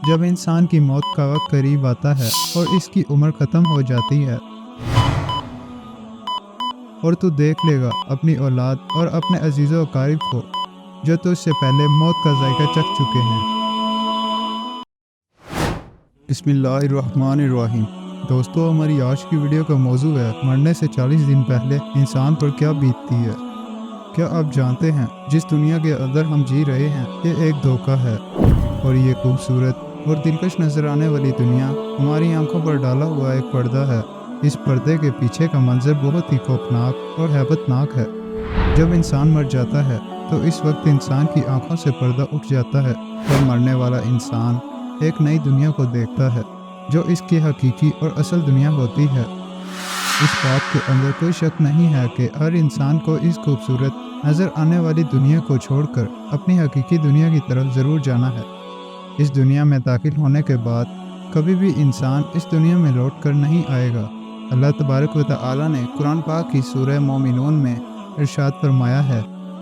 जब इंसान की मौत का वक्त करीब आता है और इसकी उम्र ख़त्म हो जाती है और तू देख लेगा अपनी औलाद और अपने अजीज़ों अकारिब को जो तुझसे पहले मौत का जायका चख चुके हैं। बिस्मिल्लाहिर्रहमानिर्रहीम। दोस्तों, हमारी आज की वीडियो का मौजू है मरने से 40 दिन पहले इंसान पर क्या बीतती है। क्या आप जानते हैं जिस दुनिया के अंदर हम जी रहे हैं ये एक धोखा है और ये खूबसूरत और दिलकश नजर आने वाली दुनिया हमारी आंखों पर डाला हुआ एक पर्दा है। इस पर्दे के पीछे का मंजर बहुत ही खौफनाक और हैबतनाक है। जब इंसान मर जाता है तो इस वक्त इंसान की आंखों से पर्दा उठ जाता है और मरने वाला इंसान एक नई दुनिया को देखता है जो इसकी हकीकी और असल दुनिया होती है। इस बात के अंदर कोई शक नहीं है कि हर इंसान को इस खूबसूरत नज़र आने वाली दुनिया को छोड़कर अपनी हकीकी दुनिया की तरफ ज़रूर जाना है। इस दुनिया में दाखिल होने के बाद कभी भी इंसान इस दुनिया में लौट कर नहीं आएगा। अल्लाह तबारक व तआला ने कुरान पाक की सूरह मोमिनून में इरशाद फरमाया है,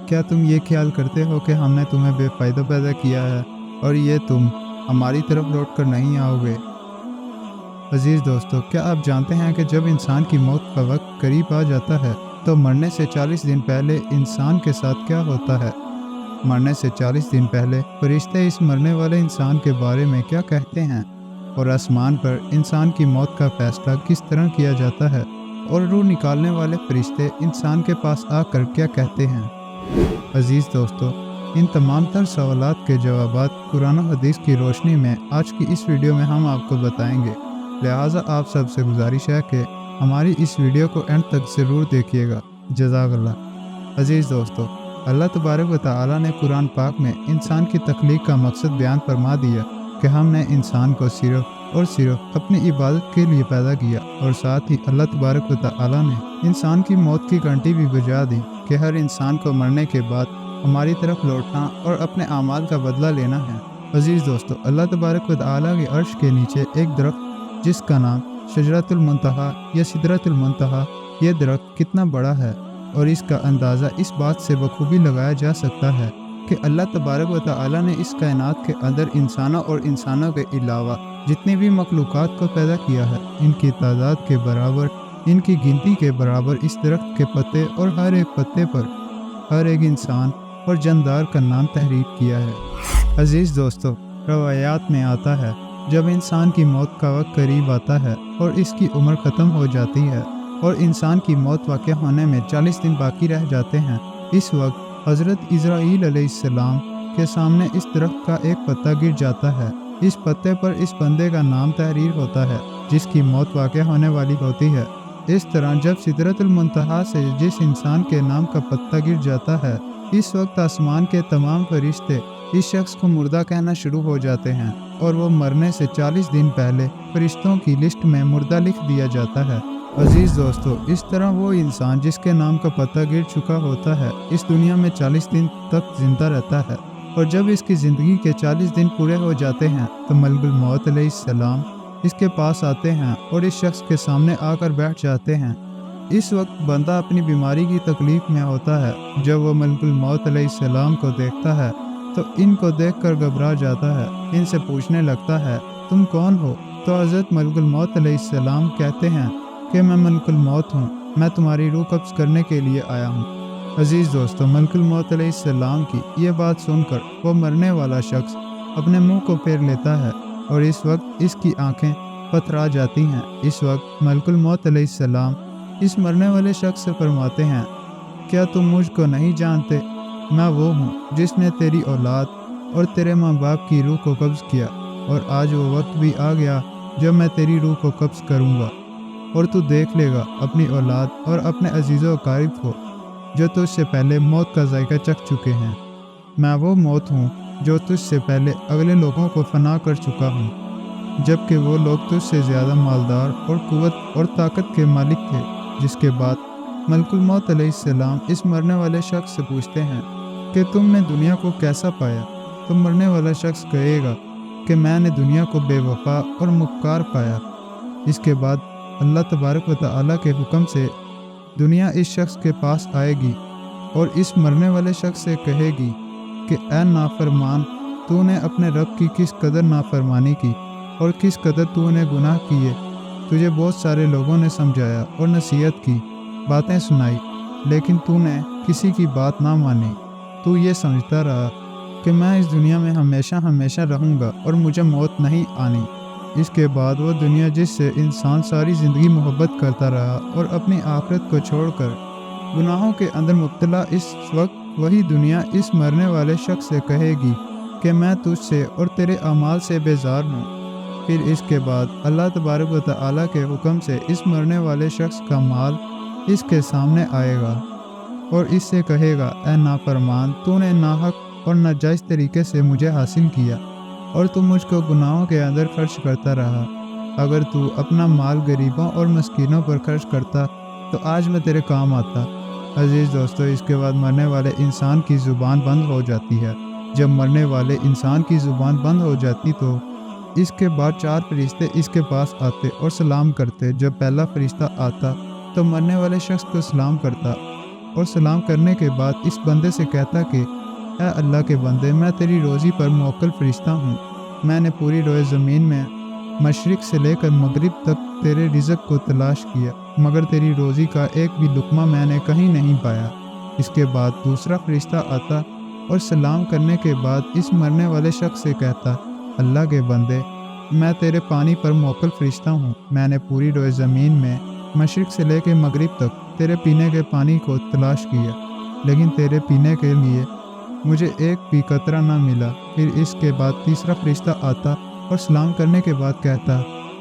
क्या तुम ये ख्याल करते हो कि हमने तुम्हें बेफ़ायदा पैदा किया है और ये तुम हमारी तरफ लौट कर नहीं आओगे। अजीज़ दोस्तों, क्या आप जानते हैं कि जब इंसान की मौत का वक्त करीब आ जाता है तो मरने से 40 दिन पहले इंसान के साथ क्या होता है। मरने से 40 दिन पहले फरिश्ते इस मरने वाले इंसान के बारे में क्या कहते हैं और आसमान पर इंसान की मौत का फैसला किस तरह किया जाता है और रूह निकालने वाले फरिश्ते इंसान के पास आकर क्या कहते हैं। अजीज़ दोस्तों, इन तमाम तर सवालात के जवाबात कुरान और हदीस की रोशनी में आज की इस वीडियो में हम आपको बताएंगे। लिहाजा आप सबसे गुजारिश है कि हमारी इस वीडियो को एंड तक ज़रूर देखिएगा। जज़ाकल्लाह। अजीज़ दोस्तों, अल्लाह तबारक व तआला ने कुरान पाक में इंसान की तख्लीक का मकसद बयान फरमा दिया कि हमने इंसान को सिर्फ़ और सिर्फ अपनी इबादत के लिए पैदा किया और साथ ही अल्लाह तबारक व तआला ने इंसान की मौत की घंटी भी बजा दी कि हर इंसान को मरने के बाद हमारी तरफ लौटना और अपने आमाल का बदला लेना है। अजीज़ दोस्तों, अल्लाह तबारक व तआला के अर्श के नीचे एक दरख्त जिसका नाम शजरतुल मुंतहा या सिदरतुल मुंतहा, ये दरख्त कितना बड़ा है और इसका अंदाज़ा इस बात से बखूबी लगाया जा सकता है कि अल्लाह तबारक व तआला ने इस कायनात के अंदर इंसानों और इंसानों के अलावा जितनी भी मखलूक़ात को पैदा किया है, इनकी तादाद के बराबर, इनकी गिनती के बराबर इस दरख्त के पत्ते और हर एक पत्ते पर हर एक इंसान और जानदार का नाम तहरीर किया है। अजीज़ दोस्तों, रवायात में आता है जब इंसान की मौत का वक्त करीब आता है और इसकी उम्र ख़त्म हो जाती है और इंसान की मौत वाक़या होने में 40 दिन बाकी रह जाते हैं, इस वक्त हज़रत इज़राईल अलैहिस्सलाम के सामने इस दरख्त का एक पत्ता गिर जाता है। इस पत्ते पर इस बंदे का नाम तहरीर होता है जिसकी मौत वाक़या होने वाली होती है। इस तरह जब सिदरतुल मुंतहा से जिस इंसान के नाम का पत्ता गिर जाता है, इस वक्त आसमान के तमाम फरिश्ते इस शख्स को मुर्दा कहना शुरू हो जाते हैं और वो मरने से 40 दिन पहले फरिश्तों की लिस्ट में मुर्दा लिख दिया जाता है। अजीज़ दोस्तों, इस तरह वो इंसान जिसके नाम का पत्ता गिर चुका होता है इस दुनिया में 40 दिन तक जिंदा रहता है और जब इसकी ज़िंदगी के 40 दिन पूरे हो जाते हैं तो मलकुल मौत अलैहिस्सलाम इसके पास आते हैं और इस शख्स के सामने आकर बैठ जाते हैं। इस वक्त बंदा अपनी बीमारी की तकलीफ में होता है। जब वो मलकुल मौत अलैहिस्सलाम को देखता है तो इनको देखकर घबरा जाता है, इनसे पूछने लगता है, तुम कौन हो। तो हज़रत मलकुल मौत अलैहिस्सलाम कहते हैं कि मैं मलकुल मौत हूँ, मैं तुम्हारी रूह कब्ज़ करने के लिए आया हूँ। अजीज़ दोस्तों, मलकुल मौत अलैहिस्सलाम की ये बात सुनकर वो मरने वाला शख्स अपने मुँह को फेर लेता है और इस वक्त इसकी आँखें पथरा जाती हैं। इस वक्त मलकुल मौत अलैहिस्सलाम इस मरने वाले शख्स से फरमाते हैं, क्या तुम मुझको नहीं जानते, मैं वो हूँ जिसने तेरी औलाद और तेरे माँ बाप की रूह को कब्ज़ किया और आज वो वक्त भी आ गया जब मैं तेरी रूह को कब्ज़ करूँगा और तू देख लेगा अपनी औलाद और अपने अजीज़ों अकारिब को जो तुझसे पहले मौत का जायका चख चुके हैं। मैं वो मौत हूँ जो तुझसे पहले अगले लोगों को फना कर चुका हूँ, जबकि वो लोग तुझसे ज़्यादा मालदार और कुव्वत और ताकत के मालिक थे। जिसके बाद मलकुल मौत अलैहिस्सलाम इस मरने वाले शख्स से पूछते हैं कि तुमने दुनिया को कैसा पाया। तो मरने वाला शख्स कहेगा कि मैंने दुनिया को बेवफा और मुक्कार पाया। इसके बाद अल्लाह तबारक व तआला के हुक्म से दुनिया इस शख्स के पास आएगी और इस मरने वाले शख्स से कहेगी कि ऐ नाफरमान, تو ने अपने रब की किस कदर नाफरमानी की और किस कदर तूने गुनाह किए। तुझे बहुत सारे लोगों ने समझाया और नसीहत की, बातें सुनाई, लेकिन तूने किसी की बात ना मानी। तू ये समझता रहा कि मैं इस दुनिया में हमेशा हमेशा रहूँगा और मुझे मौत नहीं आनी। इसके बाद वो दुनिया जिससे इंसान सारी ज़िंदगी मोहब्बत करता रहा और अपनी आखिरत को छोड़कर गुनाहों के अंदर मुब्तला, इस वक्त वही दुनिया इस मरने वाले शख्स से कहेगी कि मैं तुझसे और तेरे अमाल से बेजार हूँ। फिर इसके बाद अल्लाह तबारक व तआला के हुक्म से इस मरने वाले शख्स का माल इसके सामने आएगा और इससे कहेगा, ऐ नाफरमान, तूने नाहक और नाजायज़ तरीके से मुझे हासिल किया और तू मुझको गुनाहों के अंदर खर्च करता रहा। अगर तू अपना माल गरीबों और मस्कीनों पर खर्च करता तो आज मैं तेरे काम आता। अजीज़ दोस्तों, इसके बाद मरने वाले इंसान की ज़ुबान बंद हो जाती है। जब मरने वाले इंसान की ज़ुबान बंद हो जाती तो इसके बाद 4 फरिश्ते इसके पास आते और सलाम करते। जब पहला फरिश्ता आता तो मरने वाले शख्स को सलाम करता और सलाम करने के बाद इस बंदे से कहता कि ऐ अल्लाह के बंदे, मैं तेरी रोज़ी पर मुवक्किल फरिश्ता हूँ। मैंने पूरी रोए ज़मीन में मशरिक़ से लेकर मगरिब तक तेरे रिज़्क़ को तलाश किया, मगर तेरी रोज़ी का एक भी लुक़मा मैंने कहीं नहीं पाया। इसके बाद दूसरा फरिश्ता आता और सलाम करने के बाद इस मरने वाले शख्स से कहता, अल्लाह के बंदे, मैं तेरे पानी पर मुवक्किल फरिश्ता हूँ। मैंने पूरी रोए ज़मीन में मशरिक़ से लेकर मगरिब तक तेरे पीने के पानी को तलाश किया, लेकिन तेरे पीने के लिए मुझे एक भी कतरा ना मिला। फिर इसके बाद तीसरा फरिश्ता आता और सलाम करने के बाद कहता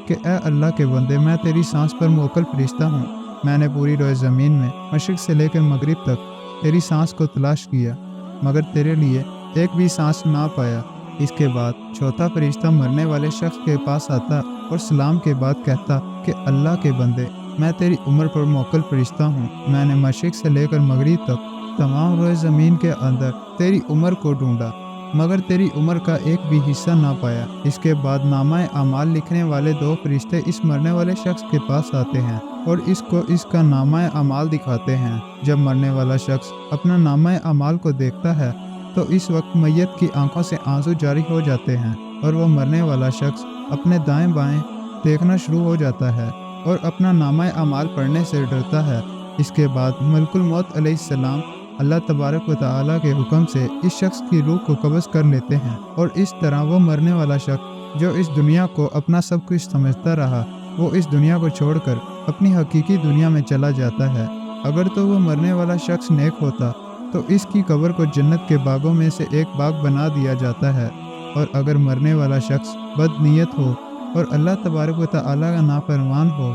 कि ए अल्लाह के बंदे, मैं तेरी सांस पर मुवक्किल फरिश्ता हूँ। मैंने पूरी रोए ज़मीन में मशरिक़ से लेकर मगरिब तक तेरी सांस को तलाश किया, मगर तेरे लिए एक भी सांस ना पाया। इसके बाद चौथा फरिश्ता मरने वाले शख्स के पास आता और सलाम के बाद कहता कि अल्लाह के बंदे, मैं तेरी उम्र पर मुवक्किल फरिश्ता हूँ। मैंने मशरिक़ से लेकर मगरिब तक तमाम रोए ज़मीन के अंदर तेरी उम्र को ढूंढा, मगर तेरी उम्र का एक भी हिस्सा ना पाया। इसके बाद नामा अमाल लिखने वाले 2 फरिश्ते इस मरने वाले शख्स के पास आते हैं और इसको इसका नामा अमाल दिखाते हैं। जब मरने वाला शख्स अपना नामा अमाल को देखता है तो इस वक्त मैयत की आंखों से आंसू जारी हो जाते हैं और वो मरने वाला शख्स अपने दाएं बाएं देखना शुरू हो जाता है और अपना नामा अमाल पढ़ने से डरता है। इसके बाद मलकुल मौत अलैहिस्सलाम अल्लाह तबारक व तआला के हुक्म से इस शख्स की रूह को कब्ज़ कर लेते हैं और इस तरह वो मरने वाला शख्स जो इस दुनिया को अपना सब कुछ समझता रहा, वो इस दुनिया को छोड़कर अपनी हकीकी दुनिया में चला जाता है। अगर तो वो मरने वाला शख्स नेक होता तो इसकी कब्र को जन्नत के बागों में से एक बाग बना दिया जाता है, और अगर मरने वाला शख्स बदनीयत हो और अल्लाह तबारक व तआला का नाफरमान हो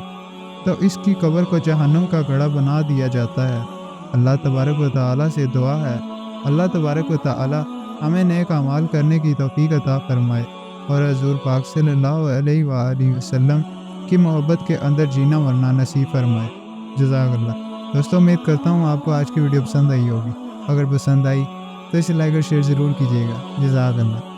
तो इसकी कब्र को जहन्नम का गड़ा बना दिया जाता है। अल्लाह तबारक व तआला से दुआ है, अल्लाह तबारक व तआला हमें नेक अमाल करने की तौफीक अता फरमाए और हज़ूर पाक सल्लल्लाहु अलैहि वसल्लम की मोहब्बत के अंदर जीना मरना नसीब फरमाए। जज़ाकल्लाह। दोस्तों, उम्मीद करता हूँ आपको आज की वीडियो पसंद आई होगी। अगर पसंद आई तो इसे लाइक और शेयर ज़रूर कीजिएगा। जज़ाकल्लाह।